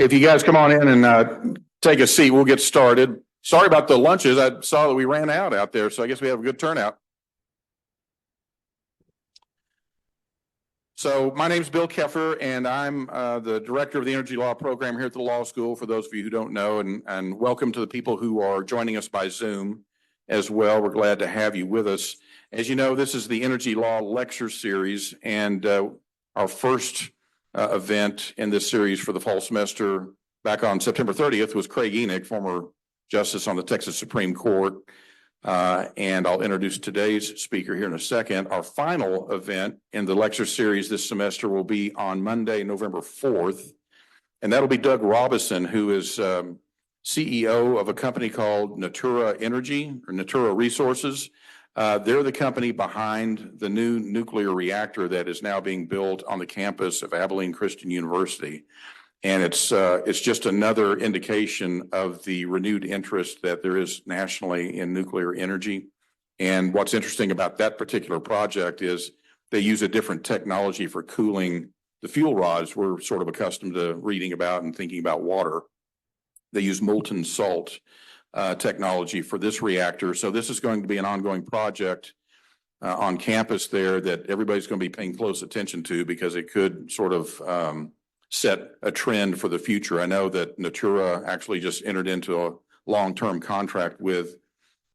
If you guys come on in and take a seat, we'll get started. Sorry about the lunches. I saw that we ran out there, so I guess we have a good turnout. So my name is Bill Keffer, and I'm the director of the Energy Law program here at the law school, for those of you who don't know, and welcome to the people who are joining us by Zoom as well. We're glad to have you with us. As you know, this is the Energy Law lecture series, and our first event in this series for the fall semester back on September 30th was Craig Enoch, former justice on the Texas Supreme Court. And I'll introduce today's speaker here in a second. Our final event in the lecture series this semester will be on Monday, November 4th. And that'll be Doug Robison, who is CEO of a company called Natura Energy or Natura Resources. They're the company behind the new nuclear reactor that is now being built on the campus of Abilene Christian University. And it's just another indication of the renewed interest that there is nationally in nuclear energy. And what's interesting about that particular project is they use a different technology for cooling the fuel rods we're sort of accustomed to reading about and thinking about water. They use molten salt technology for this reactor. So this is going to be an ongoing project on campus there that everybody's going to be paying close attention to, because it could sort of set a trend for the future. I know that Natura actually just entered into a long-term contract with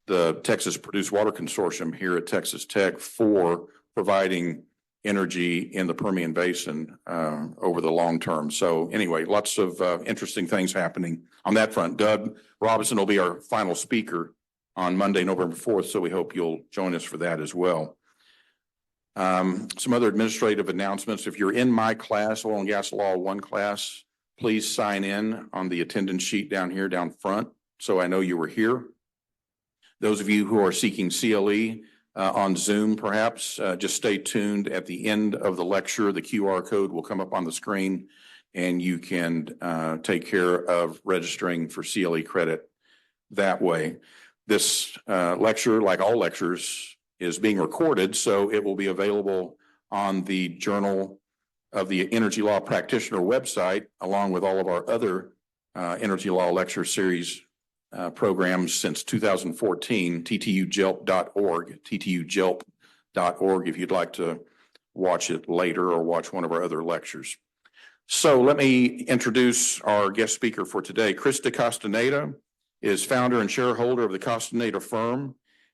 the Texas Produced Water Consortium here at Texas Tech for providing energy in the Permian Basin over the long term. So anyway, lots of interesting things happening on that front. Doug Robison will be our final speaker on Monday, November 4th, so we hope you'll join us for that as well. Some other administrative announcements. If you're in my class, Oil and Gas Law 1 class, please sign in on the attendance sheet down here, down front, so I know you were here. Those of you who are seeking CLE on Zoom, perhaps, just stay tuned. At the end of the lecture, the QR code will come up on the screen, and you can take care of registering for CLE credit that way. This lecture, like all lectures, is being recorded, so it will be available on the Journal of the Energy Law Practitioner website, along with all of our other Energy Law Lecture Series programs since 2014, ttujelp.org, ttujelp.org, if you'd like to watch it later or watch one of our other lectures. So let me introduce our guest speaker for today. Chrysta Castaneda is founder and shareholder of the Castaneda firm,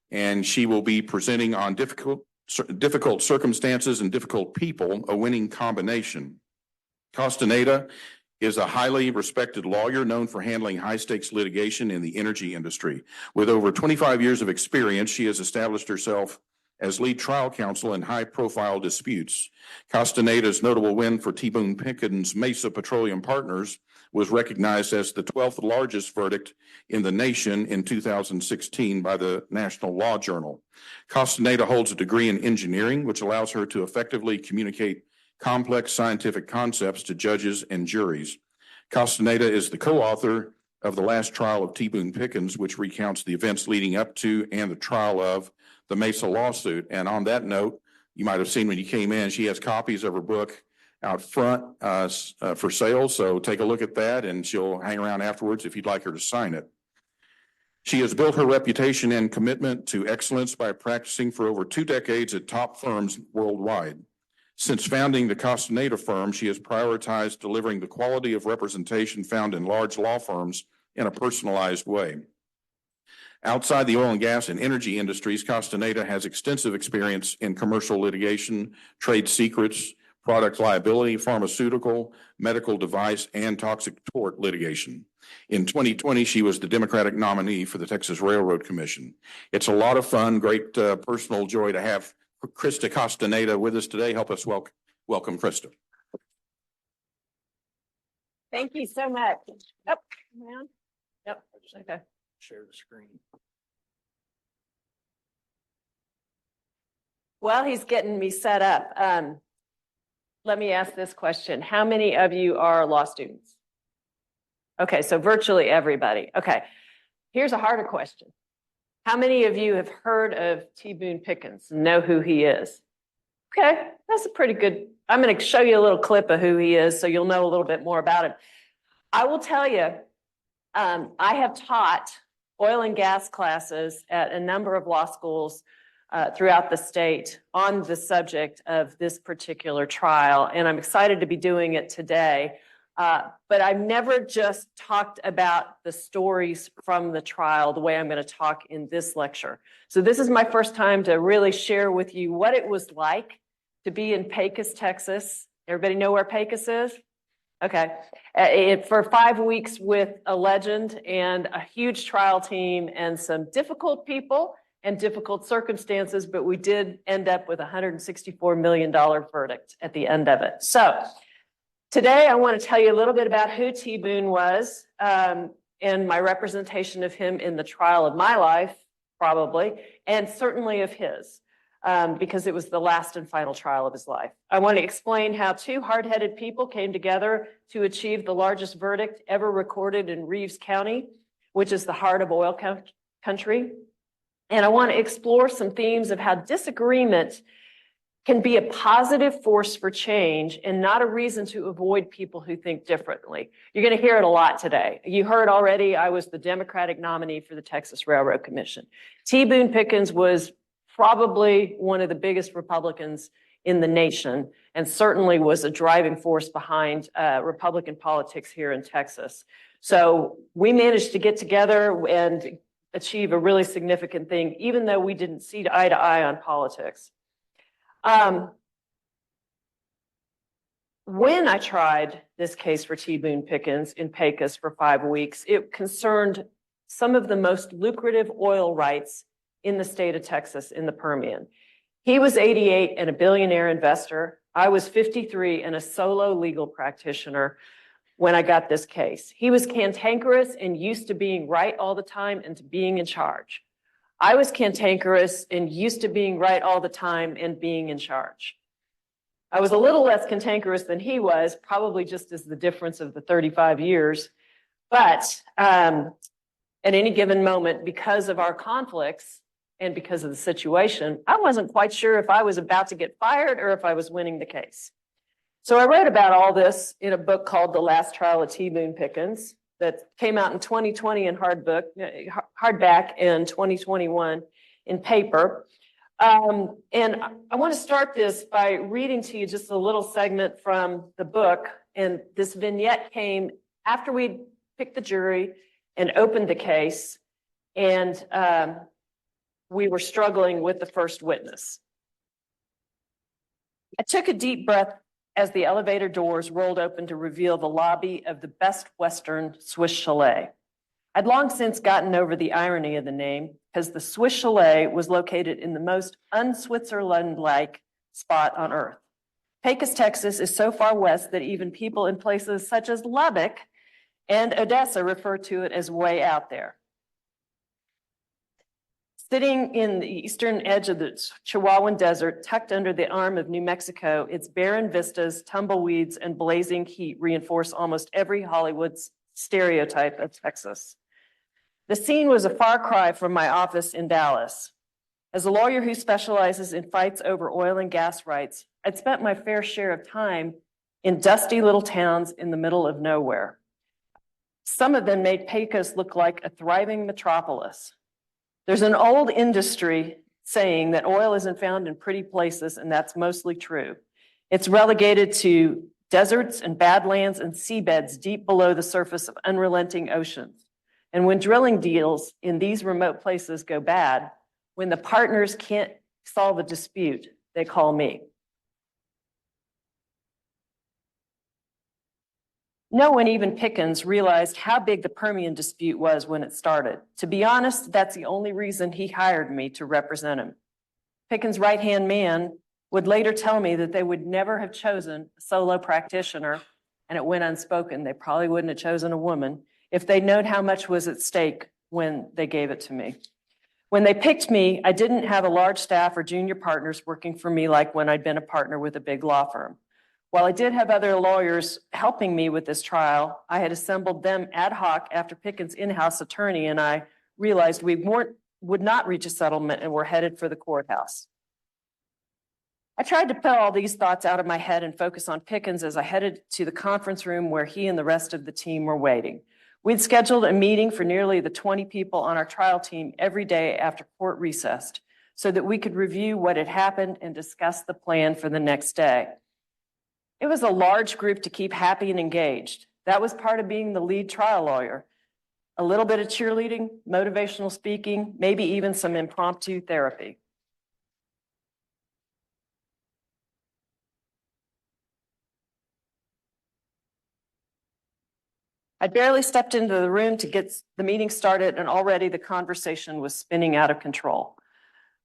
and she will be presenting on difficult circumstances and difficult people, a winning combination. Castaneda is a highly respected lawyer known for handling high-stakes litigation in the energy industry. With over 25 years of experience, she has established herself as lead trial counsel in high-profile disputes. Castaneda's notable win for T. Boone Pickens Mesa Petroleum Partners was recognized as the 12th largest verdict in the nation in 2016 by the National Law Journal. Castaneda holds a degree in engineering, which allows her to effectively communicate complex scientific concepts to judges and juries. Castaneda is the co-author of The Last Trial of T. Boone Pickens, which recounts the events leading up to and the trial of the Mesa lawsuit. And on that note, you might have seen when you came in, she has copies of her book out front for sale. So take a look at that, and she'll hang around afterwards if you'd like her to sign it. She has built her reputation and commitment to excellence by practicing for over 2 decades at top firms worldwide. Since founding the Castaneda firm, she has prioritized delivering the quality of representation found in large law firms in a personalized way. Outside the oil and gas and energy industries, Castaneda has extensive experience in commercial litigation, trade secrets, product liability, pharmaceutical, medical device, and toxic tort litigation. In 2020, she was the Democratic nominee for the Texas Railroad Commission. It's a lot of fun, great personal joy to have Chrysta Castaneda with us today. Help us welcome Chrysta. Thank you so much. Oh, yep. Okay. Share the screen. Well, he's getting me set up. Let me ask this question. How many of you are law students? Okay, so virtually everybody. Okay, here's a harder question. How many of you have heard of T. Boone Pickens, know who he is? Okay, that's a pretty good, I'm going to show you a little clip of who he is so you'll know a little bit more about him. I will tell you, I have taught oil and gas classes at a number of law schools throughout the state on the subject of this particular trial, and I'm excited to be doing it today. But I've never just talked about the stories from the trial the way I'm going to talk in this lecture. So this is my first time to really share with you what it was like to be in Pecos, Texas. Everybody know where Pecos is? Okay. For 5 weeks with a legend and a huge trial team and some difficult people and difficult circumstances, but we did end up with a $164 million verdict at the end of it. So today I want to tell you a little bit about who T. Boone was and my representation of him in the trial of my life, probably, and certainly of his. Because it was the last and final trial of his life. I want to explain how two hard-headed people came together to achieve the largest verdict ever recorded in Reeves County, which is the heart of oil country. And I want to explore some themes of how disagreement can be a positive force for change and not a reason to avoid people who think differently. You're going to hear it a lot today. You heard already I was the Democratic nominee for the Texas Railroad Commission. T. Boone Pickens was probably one of the biggest Republicans in the nation, and certainly was a driving force behind Republican politics here in Texas. So we managed to get together and achieve a really significant thing, even though we didn't see eye to eye on politics. When I tried this case for T. Boone Pickens in Pecos for 5 weeks, it concerned some of the most lucrative oil rights in the state of Texas in the Permian. He was 88 and a billionaire investor. I was 53 and a solo legal practitioner when I got this case. He was cantankerous and used to being right all the time and to being in charge. I was cantankerous and used to being right all the time and being in charge. I was a little less cantankerous than he was, probably just as the difference of the 35 years. But at any given moment, because of our conflicts, and because of the situation, I wasn't quite sure if I was about to get fired or if I was winning the case. So I wrote about all this in a book called The Last Trial of T. Boone Pickens that came out in 2020 in hardback and 2021 in paper. And I want to start this by reading to you just a little segment from the book. And this vignette came after we picked the jury and opened the case. And we were struggling with the first witness. I took a deep breath as the elevator doors rolled open to reveal the lobby of the Best Western Swiss Chalet. I'd long since gotten over the irony of the name, because the Swiss Chalet was located in the most un-Switzerland-like spot on earth. Pecos, Texas is so far west that even people in places such as Lubbock and Odessa refer to it as way out there. Sitting in the eastern edge of the Chihuahuan Desert, tucked under the arm of New Mexico, its barren vistas, tumbleweeds, and blazing heat reinforce almost every Hollywood stereotype of Texas. The scene was a far cry from my office in Dallas. As a lawyer who specializes in fights over oil and gas rights, I'd spent my fair share of time in dusty little towns in the middle of nowhere. Some of them made Pecos look like a thriving metropolis. There's an old industry saying that oil isn't found in pretty places, and that's mostly true. It's relegated to deserts and badlands and seabeds deep below the surface of unrelenting oceans. And when drilling deals in these remote places go bad, when the partners can't solve a dispute, they call me. No one, even Pickens, realized how big the Permian dispute was when it started. To be honest, that's the only reason he hired me to represent him. Pickens' right-hand man would later tell me that they would never have chosen a solo practitioner, and it went unspoken. They probably wouldn't have chosen a woman if they'd known how much was at stake when they gave it to me. When they picked me, I didn't have a large staff or junior partners working for me like when I'd been a partner with a big law firm. While I did have other lawyers helping me with this trial, I had assembled them ad hoc after Pickens' in-house attorney and I realized we would not reach a settlement and were headed for the courthouse. I tried to put all these thoughts out of my head and focus on Pickens as I headed to the conference room where he and the rest of the team were waiting. We'd scheduled a meeting for nearly the 20 people on our trial team every day after court recessed so that we could review what had happened and discuss the plan for the next day. It was a large group to keep happy and engaged. That was part of being the lead trial lawyer. A little bit of cheerleading, motivational speaking, maybe even some impromptu therapy. I'd barely stepped into the room to get the meeting started, and already the conversation was spinning out of control.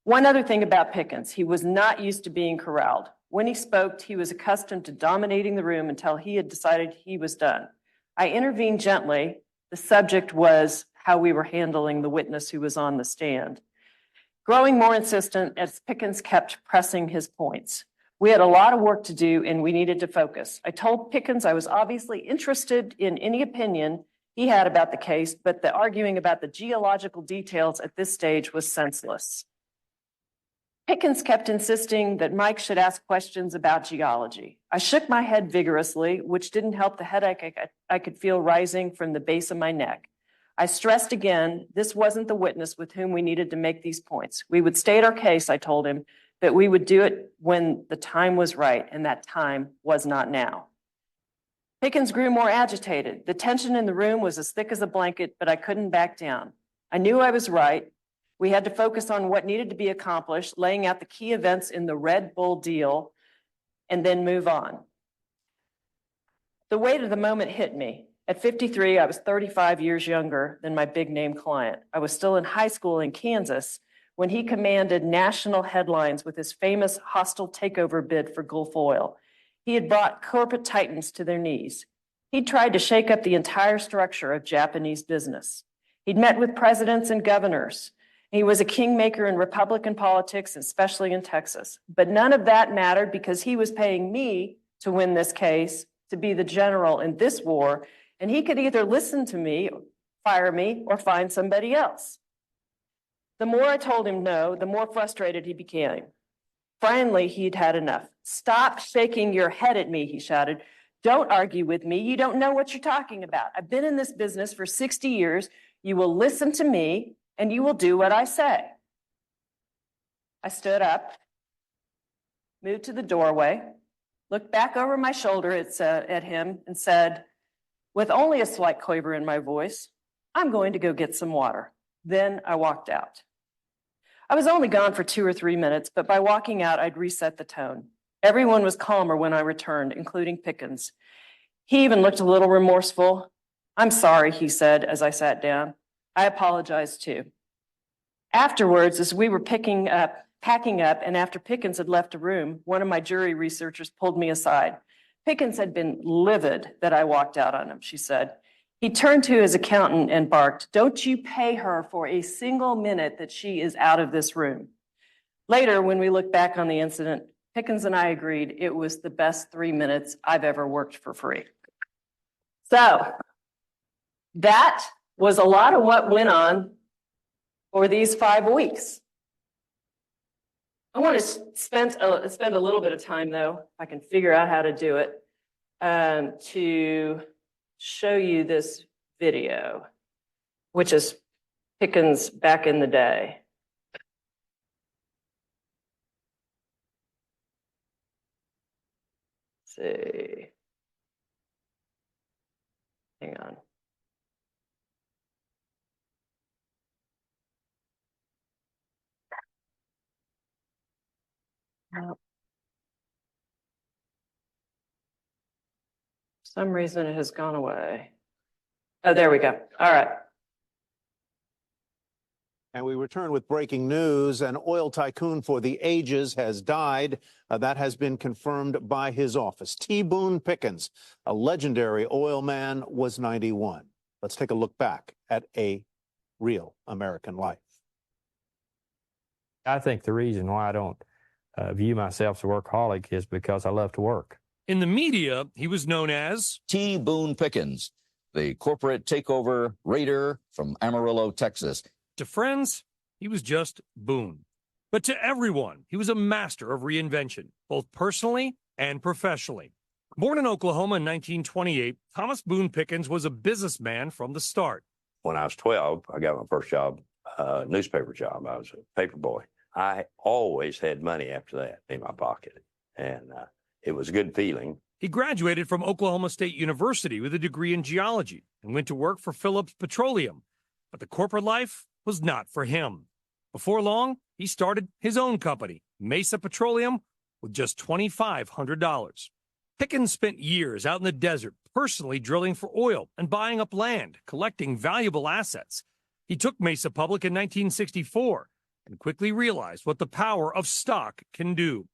One other thing about Pickens, he was not used to being corralled. When he spoke, he was accustomed to dominating the room until he had decided he was done. I intervened gently. The subject was how we were handling the witness who was on the stand. Growing more insistent as Pickens kept pressing his points. We had a lot of work to do and we needed to focus. I told Pickens I was obviously interested in any opinion he had about the case, but the arguing about the geological details at this stage was senseless. Pickens kept insisting that Mike should ask questions about geology. I shook my head vigorously, which didn't help the headache I could feel rising from the base of my neck. I stressed again, this wasn't the witness with whom we needed to make these points. We would state our case, I told him, but we would do it when the time was right, and that time was not now. Pickens grew more agitated. The tension in the room was as thick as a blanket, but I couldn't back down. I knew I was right. We had to focus on what needed to be accomplished, laying out the key events in the Red Bull deal, and then move on. The weight of the moment hit me. At 53, I was 35 years younger than my big name client. I was still in high school in Kansas when he commanded national headlines with his famous hostile takeover bid for Gulf Oil. He had brought corporate titans to their knees. He'd tried to shake up the entire structure of Japanese business. He'd met with presidents and governors. He was a kingmaker in Republican politics, especially in Texas. But none of that mattered because he was paying me to win this case, to be the general in this war, and he could either listen to me, fire me, or find somebody else. The more I told him no, the more frustrated he became. Finally, he'd had enough. Stop shaking your head at me, he shouted. Don't argue with me. You don't know what you're talking about. I've been in this business for 60 years. You will listen to me, and you will do what I say. I stood up, moved to the doorway, looked back over my shoulder at him, and said, with only a slight quaver in my voice, I'm going to go get some water. Then I walked out. I was only gone for 2 or 3 minutes, but by walking out, I'd reset the tone. Everyone was calmer when I returned, including Pickens. He even looked a little remorseful. I'm sorry, he said as I sat down. I apologize too. Afterwards, as we were packing up, and after Pickens had left the room, one of my jury researchers pulled me aside. Pickens had been livid that I walked out on him, she said. He turned to his accountant and barked, don't you pay her for a single minute that she is out of this room. Later, when we looked back on the incident, Pickens and I agreed it was the best 3 minutes I've ever worked for free. So that was a lot of what went on for these 5 weeks. I want to spend a little bit of time, though, if I can figure out how to do it, to show you this video, which is Pickens back in the day. Let's see. Hang on. For some reason it has gone away. Oh, there we go. All right. And we return with breaking news. An oil tycoon for the ages has died. That has been confirmed by his office. T. Boone Pickens, a legendary oil man, was 91. Let's take a look back at a real American life. I think the reason why I don't view myself as a workaholic is because I love to work. In the media, he was known as T. Boone Pickens, the corporate takeover raider from Amarillo, Texas. To friends, he was just Boone. But to everyone, he was a master of reinvention, both personally and professionally. Born in Oklahoma in 1928, Thomas Boone Pickens was a businessman from the start. When I was 12, I got my first job, newspaper job. I was a paper boy. I always had money after that in my pocket, and it was a good feeling. He graduated from Oklahoma State University with a degree in geology and went to work for Phillips Petroleum. But the corporate life was not for him. Before long, he started his own company, Mesa Petroleum, with just $2,500. Pickens spent years out in the desert, personally drilling for oil and buying up land, collecting valuable assets. He took Mesa public in 1964 and quickly realized what the power of stock can do.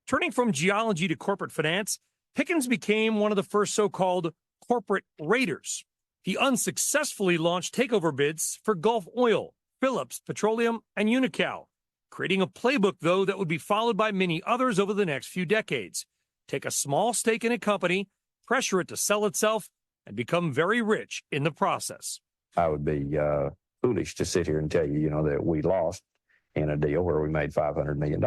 Turning from geology to corporate finance, Pickens became one of the first so-called corporate raiders. He unsuccessfully launched takeover bids for Gulf Oil, Phillips Petroleum, and Unocal, creating a playbook, though, that would be followed by many others over the next few decades. Take a small stake in a company, pressure it to sell itself, and become very rich in the process. I would be foolish to sit here and tell you, that we lost in a deal where we made $500 million.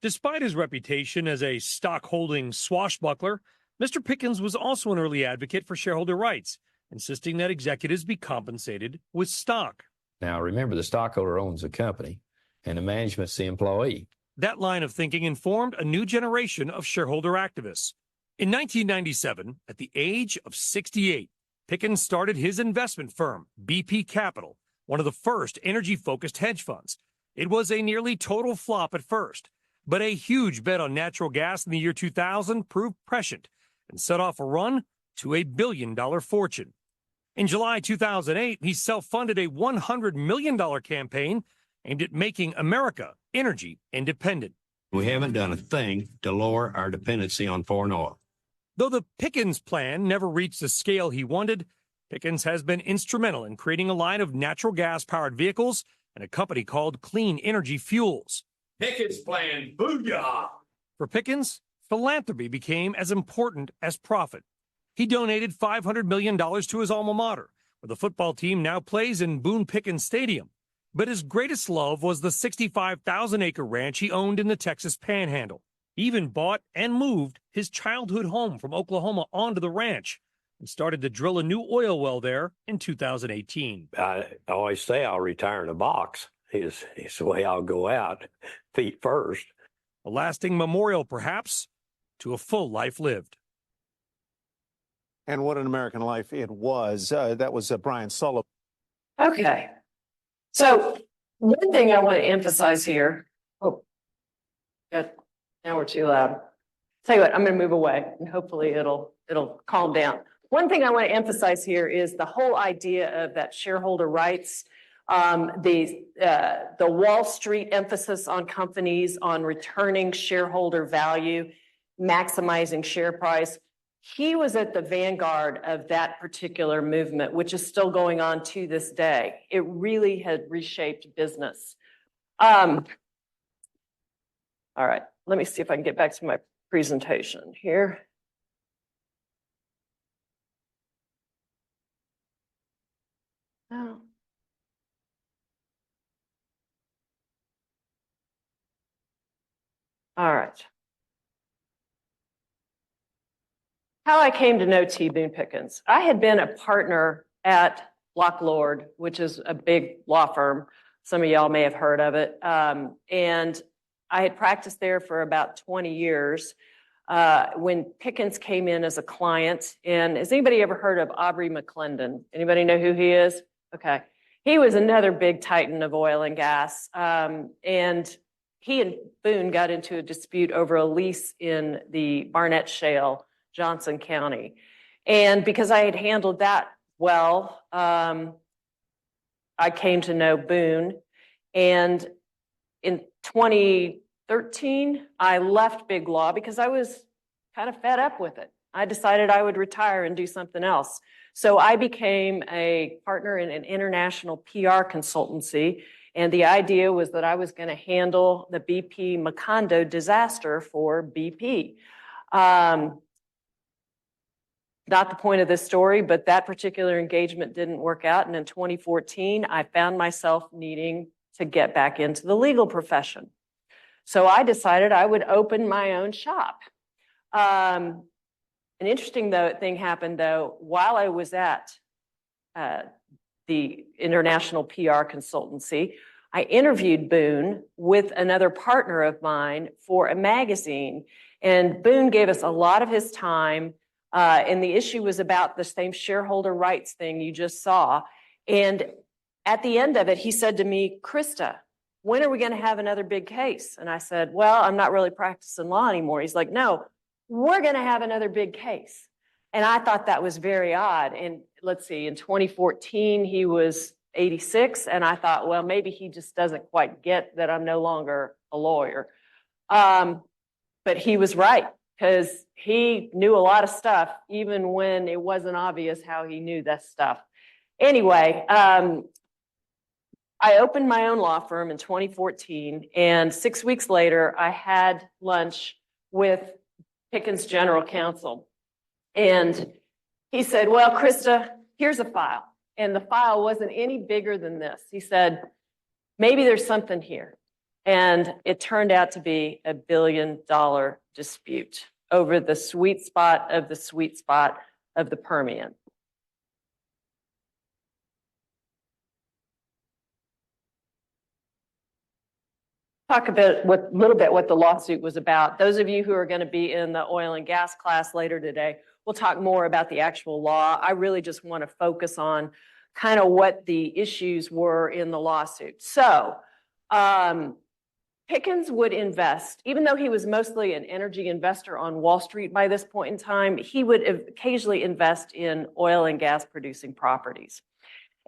Despite his reputation as a stock-holding swashbuckler, Mr. Pickens was also an early advocate for shareholder rights, insisting that executives be compensated with stock. Now, remember, the stockholder owns the company, and the management's the employee. That line of thinking informed a new generation of shareholder activists. In 1997, at the age of 68, Pickens started his investment firm, BP Capital, one of the first energy-focused hedge funds. It was a nearly total flop at first, but a huge bet on natural gas in the year 2000 proved prescient and set off a run to a billion-dollar fortune. In July 2008, he self-funded a $100 million campaign aimed at making America energy independent. We haven't done a thing to lower our dependency on foreign oil. Though the Pickens plan never reached the scale he wanted, Pickens has been instrumental in creating a line of natural gas-powered vehicles and a company called Clean Energy Fuels. Pickens plan, booyah! For Pickens, philanthropy became as important as profit. He donated $500 million to his alma mater, where the football team now plays in Boone Pickens Stadium. But his greatest love was the 65,000-acre ranch he owned in the Texas Panhandle. He even bought and moved his childhood home from Oklahoma onto the ranch and started to drill a new oil well there in 2018. I always say I'll retire in a box. Is the way I'll go out, feet first. A lasting memorial, perhaps, to a full life lived. And what an American life it was. That was Brian Sullivan. Okay. So one thing I want to emphasize here. Oh, good. Now we're too loud. Tell you what, I'm going to move away and hopefully it'll calm down. One thing I want to emphasize here is the whole idea of that shareholder rights, the Wall Street emphasis on companies, on returning shareholder value, maximizing share price. He was at the vanguard of that particular movement, which is still going on to this day. It really had reshaped business. All right, let me see if I can get back to my presentation here. Oh. All right. How I came to know T. Boone Pickens. I had been a partner at Block Lord, which is a big law firm. Some of y'all may have heard of it. And I had practiced there for about 20 years when Pickens came in as a client. And has anybody ever heard of Aubrey McClendon? Anybody know who he is? Okay. He was another big titan of oil and gas. And he and Boone got into a dispute over a lease in the Barnett Shale, Johnson County. And because I had handled that well, I came to know Boone. And in 2013, I left Big Law because I was kind of fed up with it. I decided I would retire and do something else. So I became a partner in an international PR consultancy. And the idea was that I was going to handle the BP Macondo disaster for BP. Not the point of this story, but that particular engagement didn't work out. And in 2014, I found myself needing to get back into the legal profession. So I decided I would open my own shop. An interesting thing happened though, while I was at the international PR consultancy, I interviewed Boone with another partner of mine for a magazine. And Boone gave us a lot of his time. And the issue was about the same shareholder rights thing you just saw. And at the end of it, he said to me, Chrysta, when are we going to have another big case? And I said, well, I'm not really practicing law anymore. He's like, no, we're going to have another big case. And I thought that was very odd. And let's see, in 2014, he was 86. And I thought, well, maybe he just doesn't quite get that I'm no longer a lawyer. But he was right, because he knew a lot of stuff, even when it wasn't obvious how he knew that stuff. Anyway, I opened my own law firm in 2014, and 6 weeks later, I had lunch with Pickens' general counsel. And he said, well, Chrysta, here's a file. And the file wasn't any bigger than this. He said, maybe there's something here. And it turned out to be $1 billion dispute over the sweet spot of the Permian. Talk a little bit what the lawsuit was about. Those of you who are going to be in the oil and gas class later today, we'll talk more about the actual law. I really just want to focus on kind of what the issues were in the lawsuit. So Pickens would invest, even though he was mostly an energy investor on Wall Street by this point in time, he would occasionally invest in oil and gas producing properties.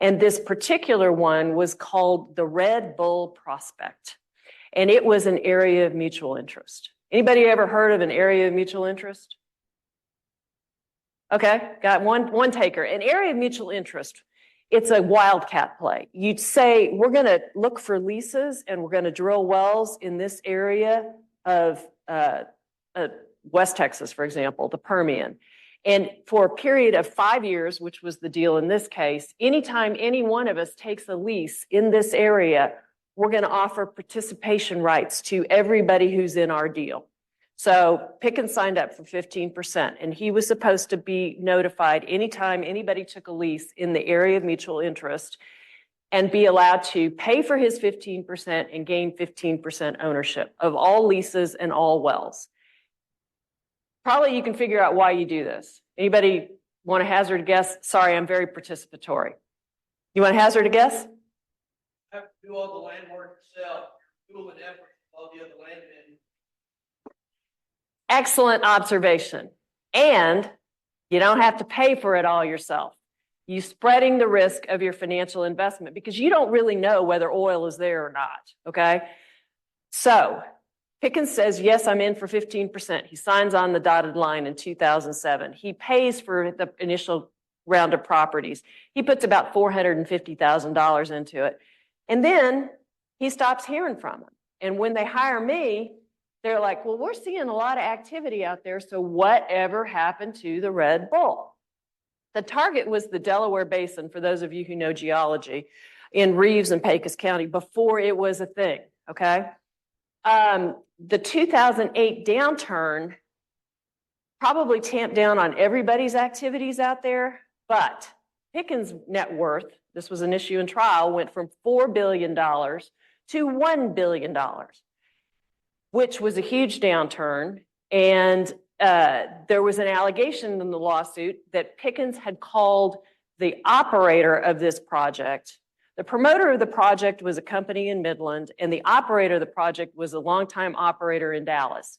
And this particular one was called the Red Bull Prospect. And it was an area of mutual interest. Anybody ever heard of an area of mutual interest? Okay, got one taker. An area of mutual interest, it's a wildcat play. You'd say, we're going to look for leases and we're going to drill wells in this area of West Texas, for example, the Permian. And for a period of 5 years, which was the deal in this case, anytime any one of us takes a lease in this area, we're going to offer participation rights to everybody who's in our deal. So Pickens signed up for 15%, and he was supposed to be notified anytime anybody took a lease in the area of mutual interest and be allowed to pay for his 15% and gain 15% ownership of all leases and all wells. Probably you can figure out why you do this. Anybody want to hazard a guess? Sorry, I'm very participatory. You want to hazard a guess? Have to do all the land work yourself, do an effort, all the other land in. Excellent observation. And you don't have to pay for it all yourself. You're spreading the risk of your financial investment because you don't really know whether oil is there or not, okay? So Pickens says, yes, I'm in for 15%. He signs on the dotted line in 2007. He pays for the initial round of properties. He puts about $450,000 into it. And then he stops hearing from them. And when they hire me, they're like, well, we're seeing a lot of activity out there. So whatever happened to the Red Bull? The target was the Delaware Basin, for those of you who know geology, in Reeves and Pecos County before it was a thing, okay? The 2008 downturn probably tamped down on everybody's activities out there, but Pickens' net worth, this was an issue in trial, went from $4 billion to $1 billion, which was a huge downturn. And there was an allegation in the lawsuit that Pickens had called the operator of this project. The promoter of the project was a company in Midland, and the operator of the project was a longtime operator in Dallas.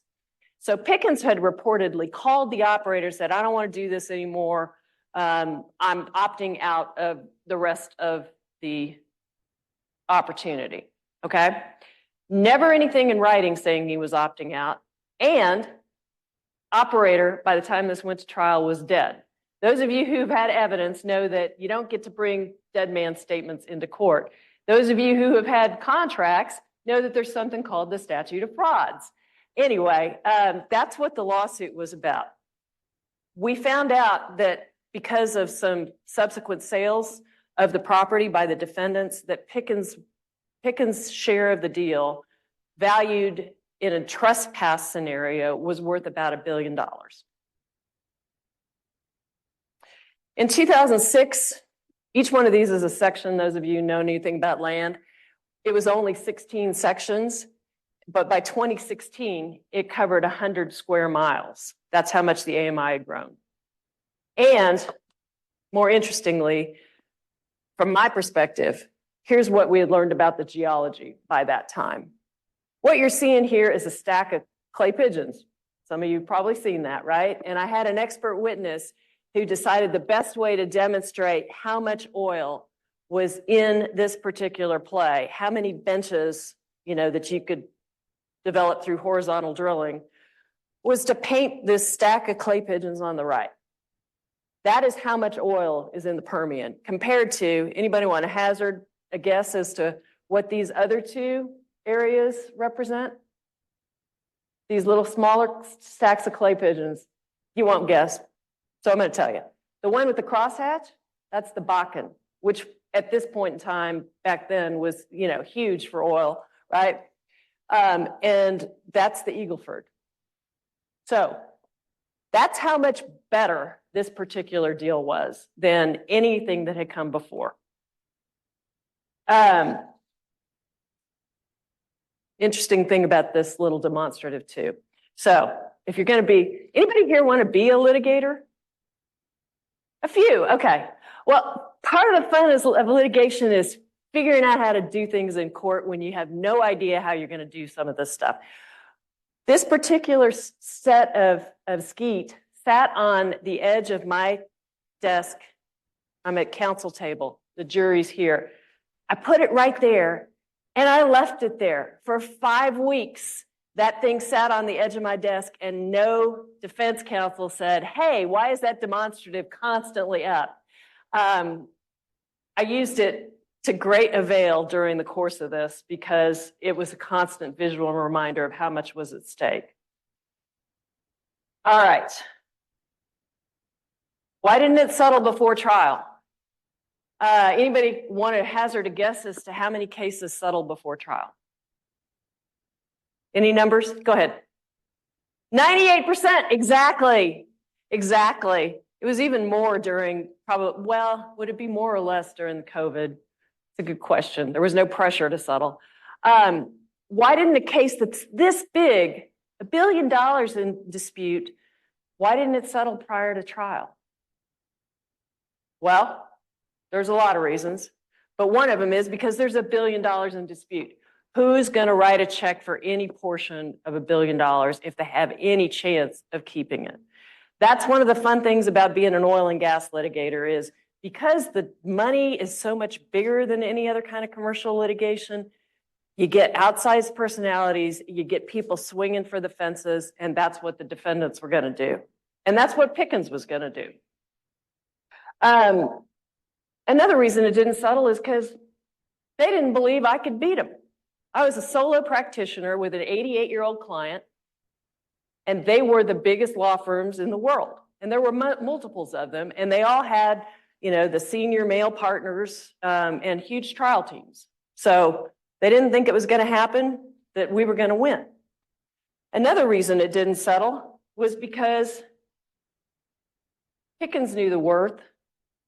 So Pickens had reportedly called the operator, said, I don't want to do this anymore. I'm opting out of the rest of the opportunity, okay? Never anything in writing saying he was opting out, and operator, by the time this went to trial, was dead. Those of you who've had evidence know that you don't get to bring dead man statements into court. Those of you who have had contracts know that there's something called the statute of frauds. Anyway, that's what the lawsuit was about. We found out that because of some subsequent sales of the property by the defendants, that Pickens' share of the deal valued in a trespass scenario was worth about $1 billion. In 2006, each one of these is a section. Those of you who know anything about land, it was only 16 sections, but by 2016, it covered 100 square miles. That's how much the AMI had grown. And more interestingly, from my perspective, here's what we had learned about the geology by that time. What you're seeing here is a stack of clay pigeons. Some of you have probably seen that, right? And I had an expert witness who decided the best way to demonstrate how much oil was in this particular play, how many benches, that you could develop through horizontal drilling, was to paint this stack of clay pigeons on the right. That is how much oil is in the Permian compared to, anybody want to hazard a guess as to what these other two areas represent? These little smaller stacks of clay pigeons. You won't guess. So I'm going to tell you. The one with the crosshatch, that's the Bakken, which at this point in time back then was, huge for oil, right? And that's the Eagle Ford. So that's how much better this particular deal was than anything that had come before. Interesting thing about this little demonstrative too. So if you're going to be, anybody here want to be a litigator? A few, okay. Well, part of the fun of litigation is figuring out how to do things in court when you have no idea how you're going to do some of this stuff. This particular set of skeet sat on the edge of my desk. I'm at counsel table. The jury's here. I put it right there, and I left it there for 5 weeks. That thing sat on the edge of my desk, and no defense counsel said, hey, why is that demonstrative constantly up? I used it to great avail during the course of this because it was a constant visual reminder of how much was at stake. All right. Why didn't it settle before trial? Anybody want to hazard a guess as to how many cases settled before trial? Any numbers? Go ahead. 98%, exactly. Exactly. It was even more during probably, well, would it be more or less during the COVID? It's a good question. There was no pressure to settle. Why didn't a case that's this big, $1 billion in dispute, why didn't it settle prior to trial? Well, there's a lot of reasons, but one of them is because there's $1 billion in dispute. Who's going to write a check for any portion of $1 billion if they have any chance of keeping it? That's one of the fun things about being an oil and gas litigator is because the money is so much bigger than any other kind of commercial litigation, you get outsized personalities, you get people swinging for the fences, and that's what the defendants were going to do. And that's what Pickens was going to do. Another reason it didn't settle is because they didn't believe I could beat them. I was a solo practitioner with an 88-year-old client, and they were the biggest law firms in the world. And there were multiples of them, and they all had, the senior male partners and huge trial teams. So they didn't think it was going to happen, that we were going to win. Another reason it didn't settle was because Pickens knew the worth,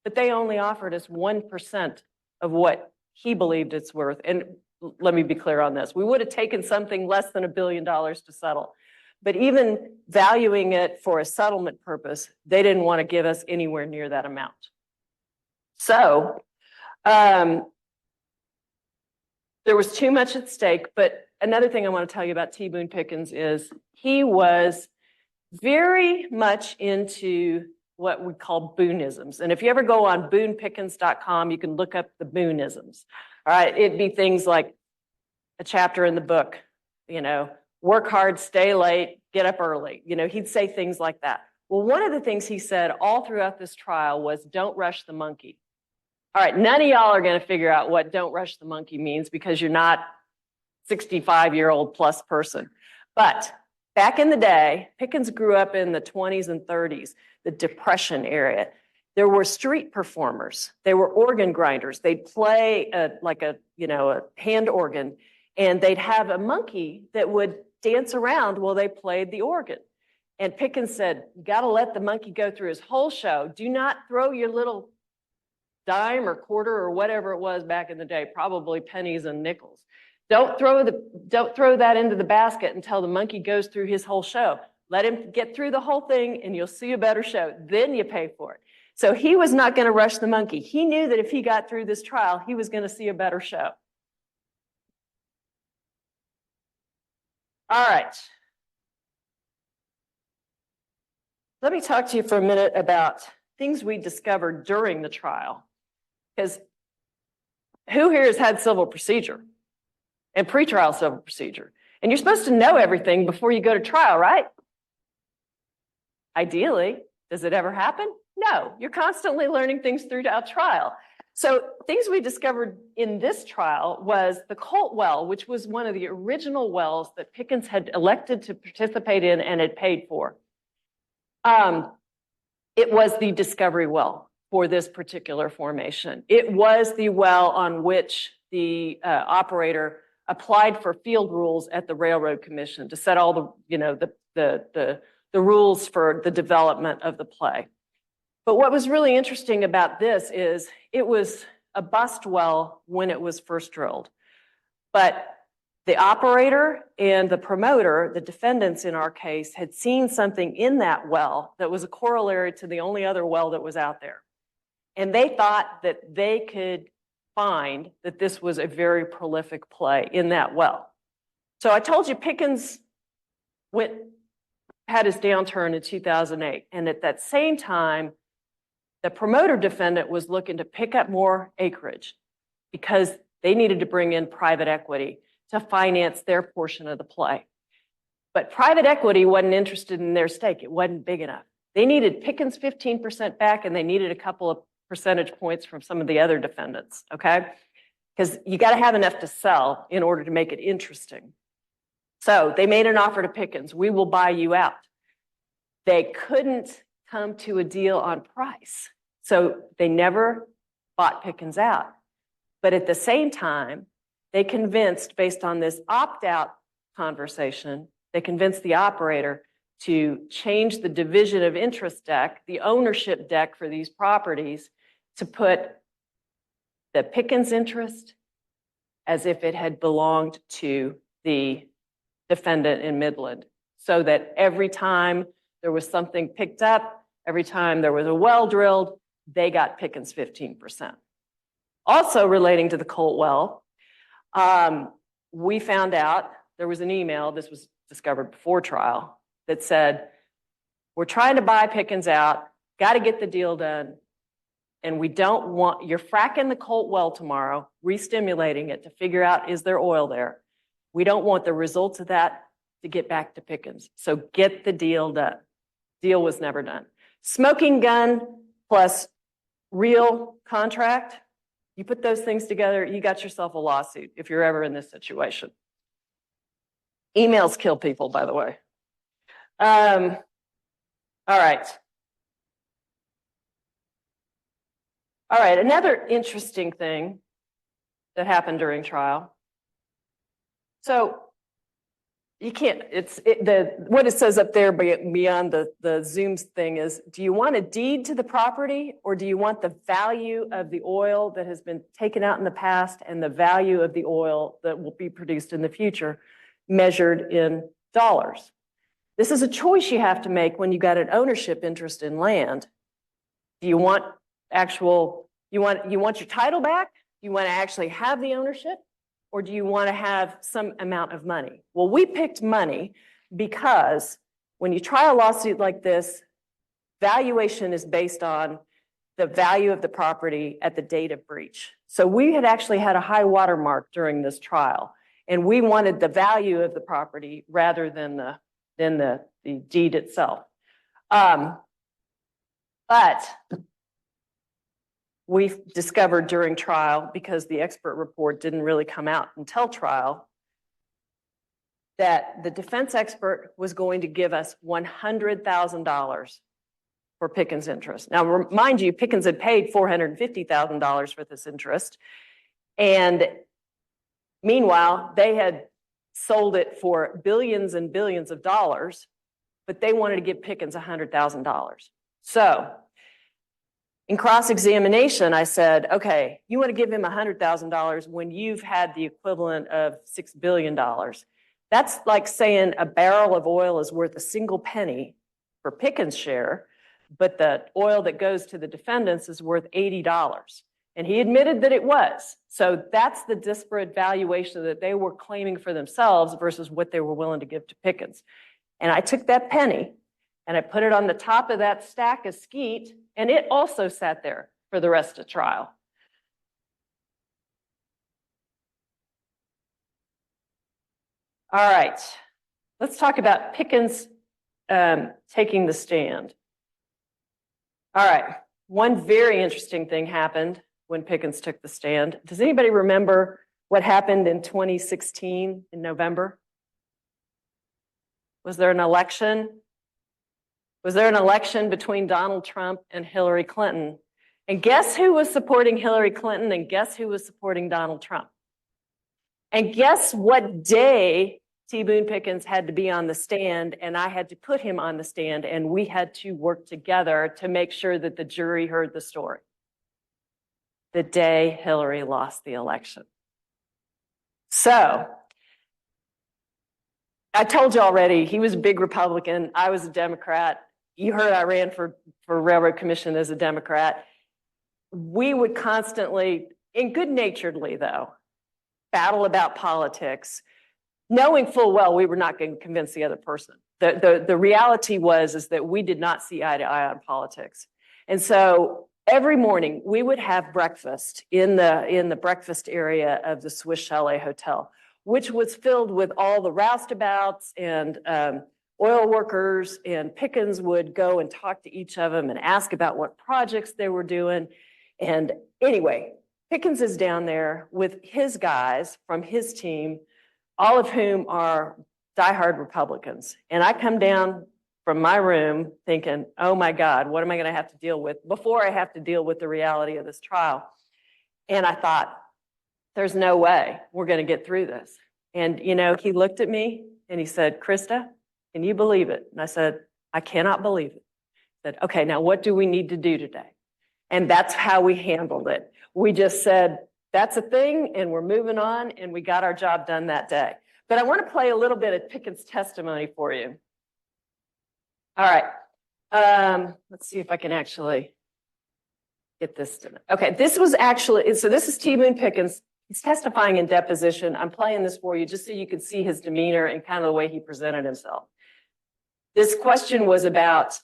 but they only offered us 1% of what he believed it's worth. And let me be clear on this. We would have taken something less than $1 billion to settle. But even valuing it for a settlement purpose, they didn't want to give us anywhere near that amount. So there was too much at stake. But another thing I want to tell you about T. Boone Pickens is he was very much into what we call Booneisms. And if you ever go on boonepickens.com, you can look up the Booneisms. All right, it'd be things like a chapter in the book, work hard, stay late, get up early. He'd say things like that. Well, one of the things he said all throughout this trial was, don't rush the monkey. All right, none of y'all are going to figure out what don't rush the monkey means because you're not 65-year-old plus person. But back in the day, Pickens grew up in the 20s and 30s, the Depression era. There were street performers. They were organ grinders. They'd play a hand organ, and they'd have a monkey that would dance around while they played the organ. And Pickens said, you got to let the monkey go through his whole show. Do not throw your little dime or quarter or whatever it was back in the day, probably pennies and nickels. Don't throw that into the basket until the monkey goes through his whole show. Let him get through the whole thing and you'll see a better show. Then you pay for it. So he was not going to rush the monkey. He knew that if he got through this trial, he was going to see a better show. All right. Let me talk to you for a minute about things we discovered during the trial. Because who here has had civil procedure and pretrial civil procedure? And you're supposed to know everything before you go to trial, right? Ideally. Does it ever happen? No. You're constantly learning things throughout trial. So things we discovered in this trial was the Colt well, which was one of the original wells that Pickens had elected to participate in and had paid for. It was the discovery well for this particular formation. It was the well on which the operator applied for field rules at the Railroad Commission to set all the rules for the development of the play. But what was really interesting about this is it was a bust well when it was first drilled. But the operator and the promoter, the defendants in our case, had seen something in that well that was a corollary to the only other well that was out there. And they thought that they could find that this was a very prolific play in that well. So I told you Pickens had his downturn in 2008. And at that same time, the promoter defendant was looking to pick up more acreage because they needed to bring in private equity to finance their portion of the play. But private equity wasn't interested in their stake. It wasn't big enough. They needed Pickens 15% back, and they needed a couple of percentage points from some of the other defendants, okay? Because you got to have enough to sell in order to make it interesting. So they made an offer to Pickens. We will buy you out. They couldn't come to a deal on price. So they never bought Pickens out. But at the same time, they convinced, based on this opt-out conversation, they convinced the operator to change the division of interest deck, the ownership deck for these properties, to put the Pickens interest as if it had belonged to the defendant in Midland, so that every time there was something picked up, every time there was a well drilled, they got Pickens 15%. Also relating to the Colt well, we found out there was an email, this was discovered before trial, that said, we're trying to buy Pickens out, got to get the deal done, and we don't want, you're fracking the Colt well tomorrow, re-stimulating it to figure out is there oil there. We don't want the results of that to get back to Pickens. So get the deal done. Deal was never done. Smoking gun plus real contract, you put those things together, you got yourself a lawsuit if you're ever in this situation. Emails kill people, by the way. All right. All right, another interesting thing that happened during trial. So you can't, what it says up there beyond the Zooms thing is, do you want a deed to the property, or do you want the value of the oil that has been taken out in the past and the value of the oil that will be produced in the future measured in dollars? This is a choice you have to make when you got an ownership interest in land. Do you want you want your title back? You want to actually have the ownership? Or do you want to have some amount of money? Well, we picked money because when you try a lawsuit like this, valuation is based on the value of the property at the date of breach. So we had actually had a high watermark during this trial, and we wanted the value of the property rather than the deed itself. But we discovered during trial, because the expert report didn't really come out until trial, that the defense expert was going to give us $100,000 for Pickens' interest. Now, mind you, Pickens had paid $450,000 for this interest. And meanwhile, they had sold it for billions and billions of dollars, but they wanted to give Pickens $100,000. So in cross-examination, I said, okay, you want to give him $100,000 when you've had the equivalent of $6 billion. That's like saying a barrel of oil is worth a single penny for Pickens' share, but the oil that goes to the defendants is worth $80. And he admitted that it was. So that's the disparate valuation that they were claiming for themselves versus what they were willing to give to Pickens. And I took that penny and I put it on the top of that stack of skeet, and it also sat there for the rest of trial. All right, let's talk about Pickens taking the stand. All right, one very interesting thing happened when Pickens took the stand. Does anybody remember what happened in 2016 in November? Was there an election? Was there an election between Donald Trump and Hillary Clinton? And guess who was supporting Hillary Clinton and guess who was supporting Donald Trump? And guess what day T. Boone Pickens had to be on the stand, and I had to put him on the stand, and we had to work together to make sure that the jury heard the story. The day Hillary lost the election. So I told you already, he was a big Republican. I was a Democrat. You heard I ran for Railroad Commission as a Democrat. We would constantly, and good-naturedly though, battle about politics, knowing full well we were not going to convince the other person. The reality is that we did not see eye to eye on politics. And so every morning we would have breakfast in the breakfast area of the Swiss Chalet Hotel, which was filled with all the roustabouts and oil workers, and Pickens would go and talk to each of them and ask about what projects they were doing. And anyway, Pickens is down there with his guys from his team, all of whom are diehard Republicans. And I come down from my room thinking, oh my God, what am I going to have to deal with before I have to deal with the reality of this trial? And I thought, there's no way we're going to get through this. And, you know, he looked at me and he said, Chrysta, can you believe it? And I said, I cannot believe it. He said, okay, now what do we need to do today? And that's how we handled it. We just said, that's a thing, and we're moving on, and we got our job done that day. But I want to play a little bit of Pickens' testimony for you. All right. Let's see if I can actually get this to. Okay, this was actually, so this is T. Boone Pickens. He's testifying in deposition. I'm playing this for you just so you can see his demeanor and kind of the way he presented himself. This question was about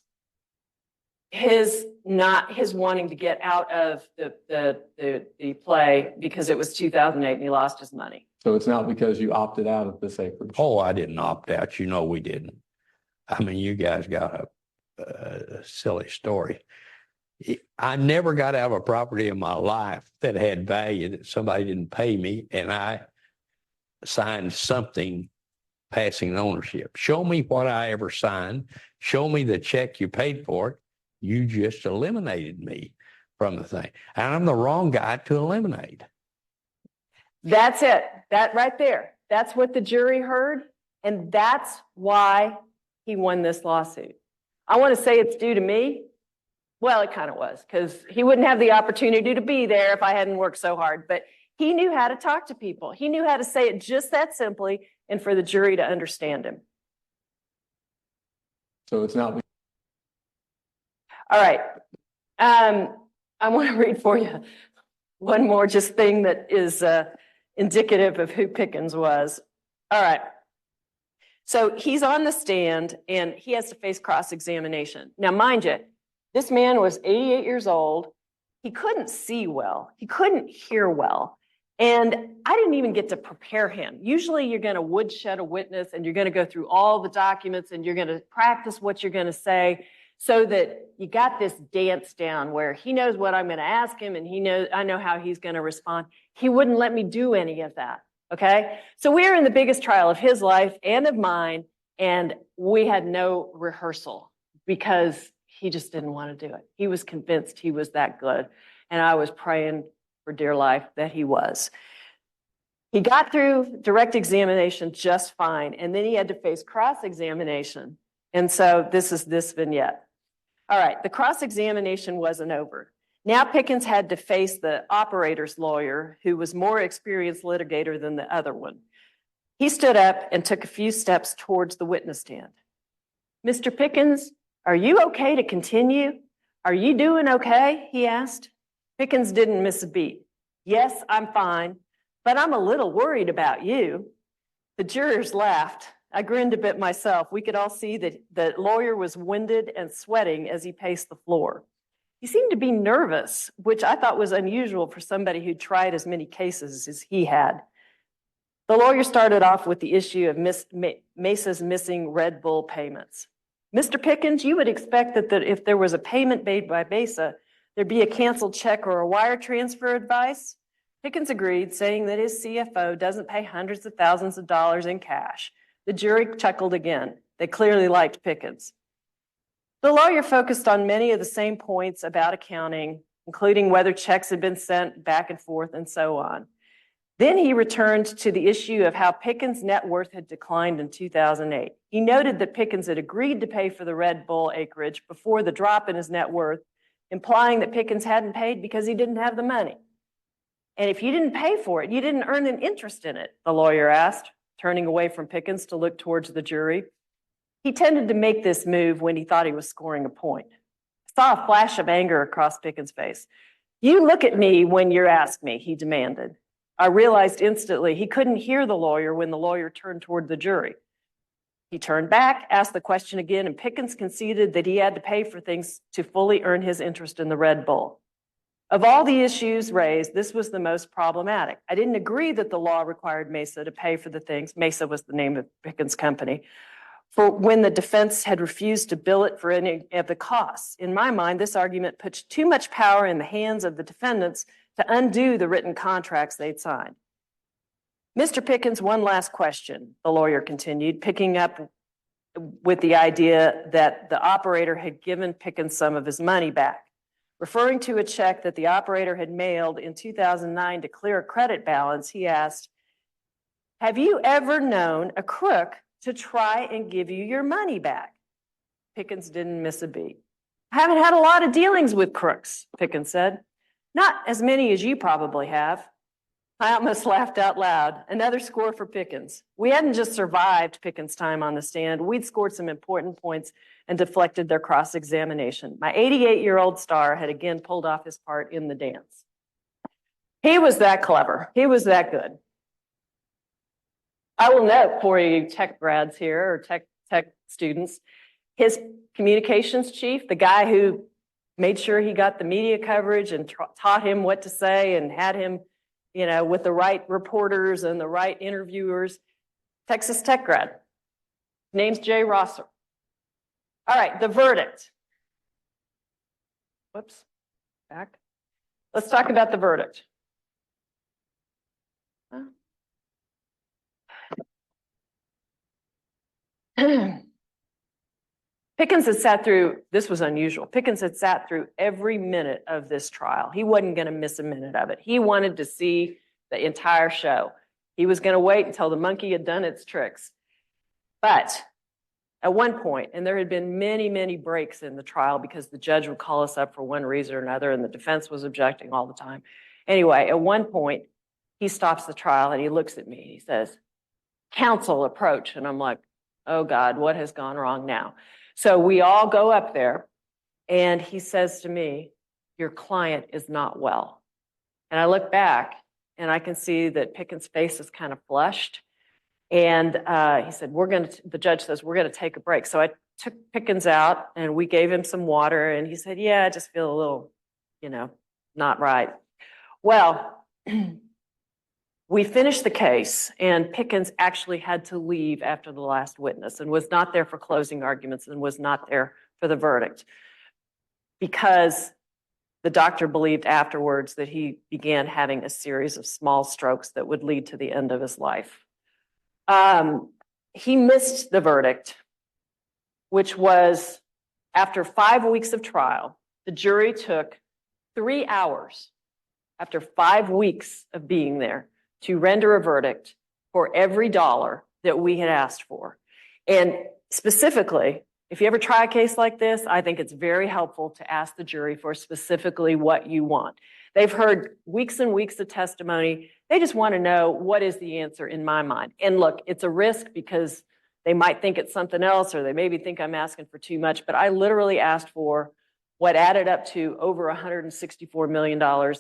his wanting to get out of the play because it was 2008 and he lost his money. So it's not because you opted out of this acreage? Oh, I didn't opt out. You know we didn't. I mean, you guys got a silly story. I never got out of a property in my life that had value that somebody didn't pay me, and I signed something passing ownership. Show me what I ever signed. Show me the check you paid for it. You just eliminated me from the thing. And I'm the wrong guy to eliminate. That's it. That right there. That's what the jury heard. And that's why he won this lawsuit. I want to say it's due to me. Well, it kind of was, because he wouldn't have the opportunity to be there if I hadn't worked so hard. But he knew how to talk to people. He knew how to say it just that simply and for the jury to understand him. So it's not. All right. I want to read for you one more just thing that is indicative of who Pickens was. All right. So he's on the stand and he has to face cross-examination. Now, mind you, this man was 88 years old. He couldn't see well. He couldn't hear well. And I didn't even get to prepare him. Usually you're going to woodshed a witness and you're going to go through all the documents and you're going to practice what you're going to say so that you got this dance down where he knows what I'm going to ask him and I know how he's going to respond. He wouldn't let me do any of that. Okay. So we were in the biggest trial of his life and of mine, and we had no rehearsal because he just didn't want to do it. He was convinced he was that good. And I was praying for dear life that he was. He got through direct examination just fine, and then he had to face cross-examination. And so this is this vignette. All right, the cross-examination wasn't over. Now Pickens had to face the operator's lawyer, who was more experienced litigator than the other one. He stood up and took a few steps towards the witness stand. Mr. Pickens, are you okay to continue? Are you doing okay? He asked. Pickens didn't miss a beat. Yes, I'm fine, but I'm a little worried about you. The jurors laughed. I grinned a bit myself. We could all see that the lawyer was winded and sweating as he paced the floor. He seemed to be nervous, which I thought was unusual for somebody who tried as many cases as he had. The lawyer started off with the issue of Mesa's missing Red Bull payments. Mr. Pickens, you would expect that if there was a payment made by Mesa, there'd be a canceled check or a wire transfer advice. Pickens agreed, saying that his CFO doesn't pay hundreds of thousands of dollars in cash. The jury chuckled again. They clearly liked Pickens. The lawyer focused on many of the same points about accounting, including whether checks had been sent back and forth and so on. Then he returned to the issue of how Pickens' net worth had declined in 2008. He noted that Pickens had agreed to pay for the Red Bull acreage before the drop in his net worth, implying that Pickens hadn't paid because he didn't have the money. And if you didn't pay for it, you didn't earn an interest in it, the lawyer asked, turning away from Pickens to look towards the jury. He tended to make this move when he thought he was scoring a point. I saw a flash of anger across Pickens' face. You look at me when you ask me, he demanded. I realized instantly he couldn't hear the lawyer when the lawyer turned toward the jury. He turned back, asked the question again, and Pickens conceded that he had to pay for things to fully earn his interest in the Red Bull. Of all the issues raised, this was the most problematic. I didn't agree that the law required Mesa to pay for the things, Mesa was the name of Pickens' company, for when the defense had refused to bill it for any of the costs. In my mind, this argument puts too much power in the hands of the defendants to undo the written contracts they'd signed. Mr. Pickens, one last question, the lawyer continued, picking up with the idea that the operator had given Pickens some of his money back. Referring to a check that the operator had mailed in 2009 to clear a credit balance, he asked, have you ever known a crook to try and give you your money back? Pickens didn't miss a beat. I haven't had a lot of dealings with crooks, Pickens said. Not as many as you probably have. I almost laughed out loud. Another score for Pickens. We hadn't just survived Pickens' time on the stand. We'd scored some important points and deflected their cross-examination. My 88-year-old star had again pulled off his part in the dance. He was that clever. He was that good. I will note for you tech grads here, or tech students, his communications chief, the guy who made sure he got the media coverage and taught him what to say and had him, you know, with the right reporters and the right interviewers, Texas Tech grad. Name's Jay Rosser. All right, the verdict. Whoops, back. Let's talk about the verdict. Pickens had sat through, this was unusual, Pickens had sat through every minute of this trial. He wasn't going to miss a minute of it. He wanted to see the entire show. He was going to wait until the monkey had done its tricks. But at one point, and there had been many, many breaks in the trial because the judge would call us up for one reason or another, and the defense was objecting all the time. Anyway, at one point, he stops the trial and he looks at me and he says, counsel approach. And I'm like, oh God, what has gone wrong now? So we all go up there and he says to me, your client is not well. And I look back and I can see that Pickens' face is kind of flushed. And he said, the judge says, we're going to take a break. So I took Pickens out and we gave him some water. And he said, yeah, I just feel a little, not right. Well, we finished the case and Pickens actually had to leave after the last witness and was not there for closing arguments and was not there for the verdict because the doctor believed afterwards that he began having a series of small strokes that would lead to the end of his life. He missed the verdict, which was after 5 weeks of trial. The jury took 3 hours after 5 weeks of being there to render a verdict for every dollar that we had asked for. And specifically, if you ever try a case like this, I think it's very helpful to ask the jury for specifically what you want. They've heard weeks and weeks of testimony. They just want to know what is the answer in my mind. And look, it's a risk because they might think it's something else, or they maybe think I'm asking for too much, but I literally asked for what added up to over $164 million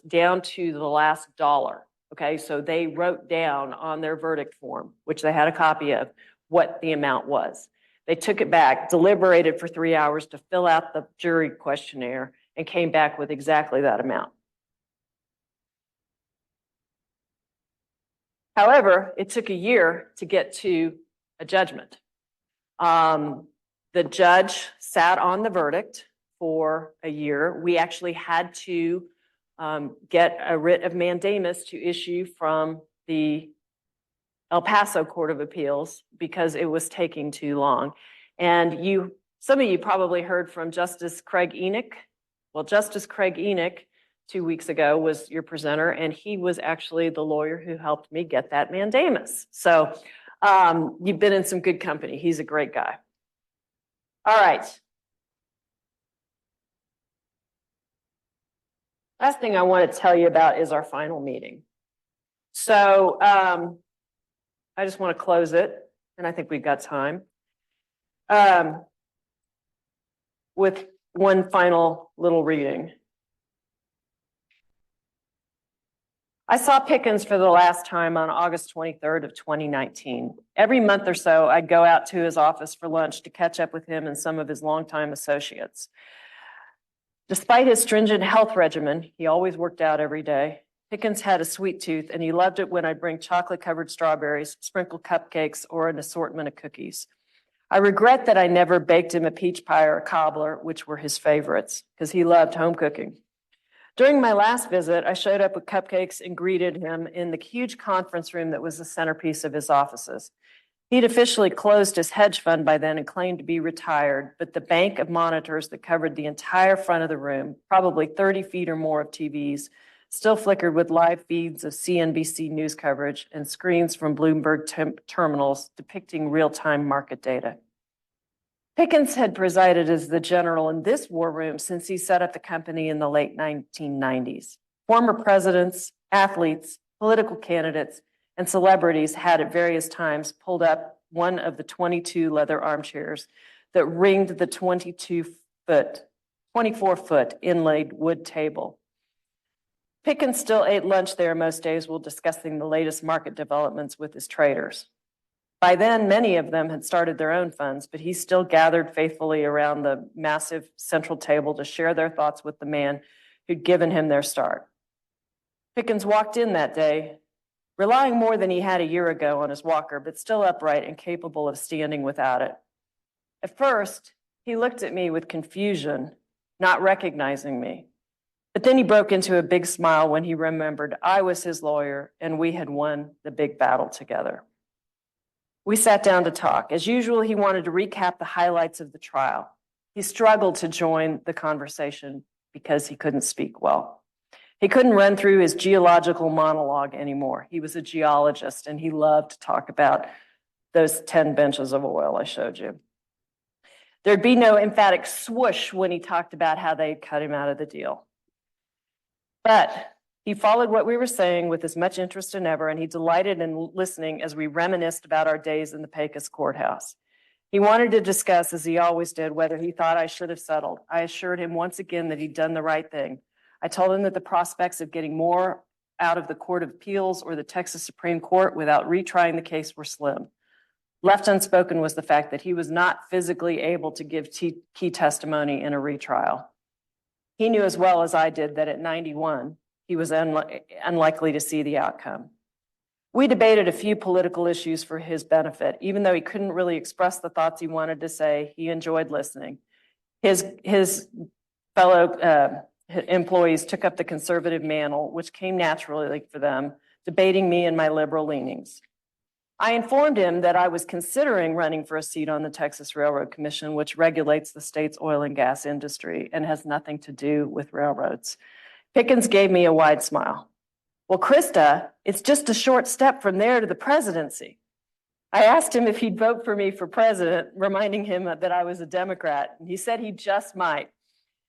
down to the last dollar. Okay, so they wrote down on their verdict form, which they had a copy of, what the amount was. They took it back, deliberated for 3 hours to fill out the jury questionnaire, and came back with exactly that amount. However, it took a year to get to a judgment. The judge sat on the verdict for a year. We actually had to get a writ of mandamus to issue from the El Paso Court of Appeals because it was taking too long. And some of you probably heard from Justice Craig Enoch. Well, Justice Craig Enoch 2 weeks ago was your presenter, and he was actually the lawyer who helped me get that mandamus. So you've been in some good company. He's a great guy. All right. Last thing I want to tell you about is our final meeting. So I just want to close it, and I think we've got time, with one final little reading. I saw Pickens for the last time on August 23rd of 2019. Every month or so, I'd go out to his office for lunch to catch up with him and some of his longtime associates. Despite his stringent health regimen, he always worked out every day. Pickens had a sweet tooth, and he loved it when I'd bring chocolate-covered strawberries, sprinkled cupcakes, or an assortment of cookies. I regret that I never baked him a peach pie or a cobbler, which were his favorites, because he loved home cooking. During my last visit, I showed up with cupcakes and greeted him in the huge conference room that was the centerpiece of his offices. He'd officially closed his hedge fund by then and claimed to be retired, but the bank of monitors that covered the entire front of the room, probably 30 feet or more of TVs, still flickered with live feeds of CNBC news coverage and screens from Bloomberg terminals depicting real-time market data. Pickens had presided as the general in this war room since he set up the company in the late 1990s. Former presidents, athletes, political candidates, and celebrities had at various times pulled up one of the 22 leather armchairs that ringed the 24-foot inlaid wood table. Pickens still ate lunch there most days while discussing the latest market developments with his traders. By then, many of them had started their own funds, but he still gathered faithfully around the massive central table to share their thoughts with the man who'd given him their start. Pickens walked in that day, relying more than he had a year ago on his walker, but still upright and capable of standing without it. At first, he looked at me with confusion, not recognizing me. But then he broke into a big smile when he remembered I was his lawyer and we had won the big battle together. We sat down to talk. As usual, he wanted to recap the highlights of the trial. He struggled to join the conversation because he couldn't speak well. He couldn't run through his geological monologue anymore. He was a geologist and he loved to talk about those 10 benches of oil I showed you. There'd be no emphatic swoosh when he talked about how they cut him out of the deal. But he followed what we were saying with as much interest as ever, and he delighted in listening as we reminisced about our days in the Pecos courthouse. He wanted to discuss, as he always did, whether he thought I should have settled. I assured him once again that he'd done the right thing. I told him that the prospects of getting more out of the Court of Appeals or the Texas Supreme Court without retrying the case were slim. Left unspoken was the fact that he was not physically able to give key testimony in a retrial. He knew as well as I did that at 91, he was unlikely to see the outcome. We debated a few political issues for his benefit. Even though he couldn't really express the thoughts he wanted to say, he enjoyed listening. His fellow employees took up the conservative mantle, which came naturally for them, debating me and my liberal leanings. I informed him that I was considering running for a seat on the Texas Railroad Commission, which regulates the state's oil and gas industry and has nothing to do with railroads. Pickens gave me a wide smile. Well, Chrysta, it's just a short step from there to the presidency. I asked him if he'd vote for me for president, reminding him that I was a Democrat, and he said he just might.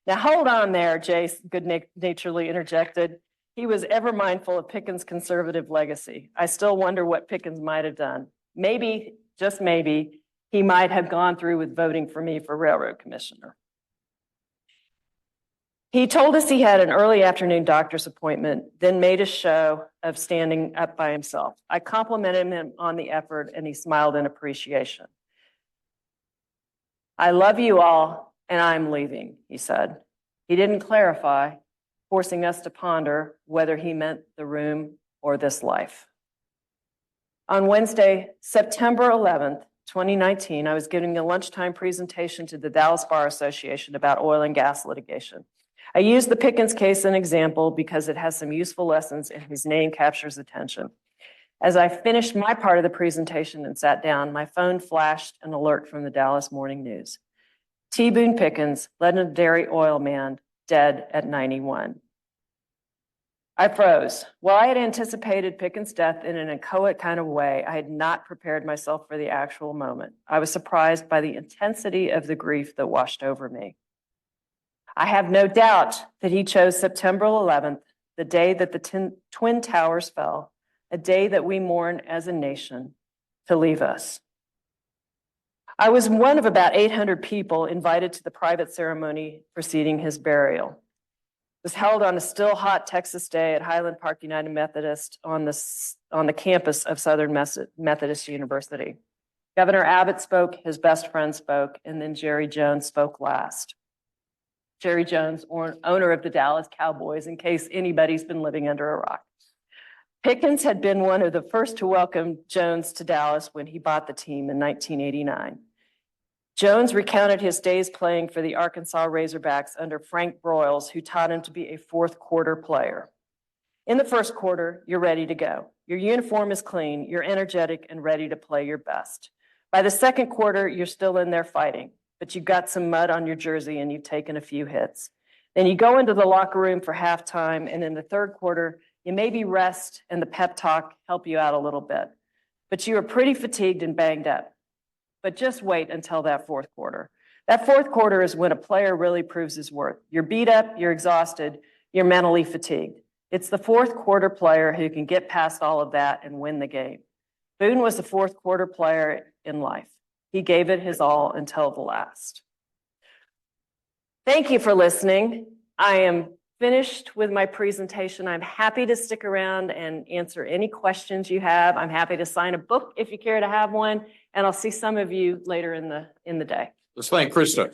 Now, hold on there, Jace good-naturedly interjected. He was ever mindful of Pickens' conservative legacy. I still wonder what Pickens might have done. Maybe, just maybe, he might have gone through with voting for me for railroad commissioner. He told us he had an early afternoon doctor's appointment, then made a show of standing up by himself. I complimented him on the effort, and he smiled in appreciation. I love you all, and I'm leaving, he said. He didn't clarify, forcing us to ponder whether he meant the room or this life. On Wednesday, September 11th, 2019, I was giving a lunchtime presentation to the Dallas Bar Association about oil and gas litigation. I used the Pickens case as an example because it has some useful lessons and his name captures attention. As I finished my part of the presentation and sat down, my phone flashed an alert from the Dallas Morning News. T. Boone Pickens, legendary oil man, dead at 91. I froze. While I had anticipated Pickens' death in an inchoate kind of way, I had not prepared myself for the actual moment. I was surprised by the intensity of the grief that washed over me. I have no doubt that he chose September 11th, the day that the Twin Towers fell, a day that we mourn as a nation, to leave us. I was one of about 800 people invited to the private ceremony preceding his burial. It was held on a still hot Texas day at Highland Park United Methodist on the campus of Southern Methodist University. Governor Abbott spoke, his best friend spoke, and then Jerry Jones spoke last. Jerry Jones, owner of the Dallas Cowboys, in case anybody's been living under a rock. Pickens had been one of the first to welcome Jones to Dallas when he bought the team in 1989. Jones recounted his days playing for the Arkansas Razorbacks under Frank Broyles, who taught him to be a fourth quarter player. In the first quarter, you're ready to go. Your uniform is clean, you're energetic and ready to play your best. By the second quarter, you're still in there fighting, but you've got some mud on your jersey and you've taken a few hits. Then you go into the locker room for halftime, and in the third quarter, you maybe rest and the pep talk help you out a little bit. But you are pretty fatigued and banged up. But just wait until that fourth quarter. That fourth quarter is when a player really proves his worth. You're beat up, you're exhausted, you're mentally fatigued. It's the fourth quarter player who can get past all of that and win the game. Boone was a fourth quarter player in life. He gave it his all until the last. Thank you for listening. I am finished with my presentation. I'm happy to stick around and answer any questions you have. I'm happy to sign a book if you care to have one, and I'll see some of you later in the day. Let's thank Chrysta.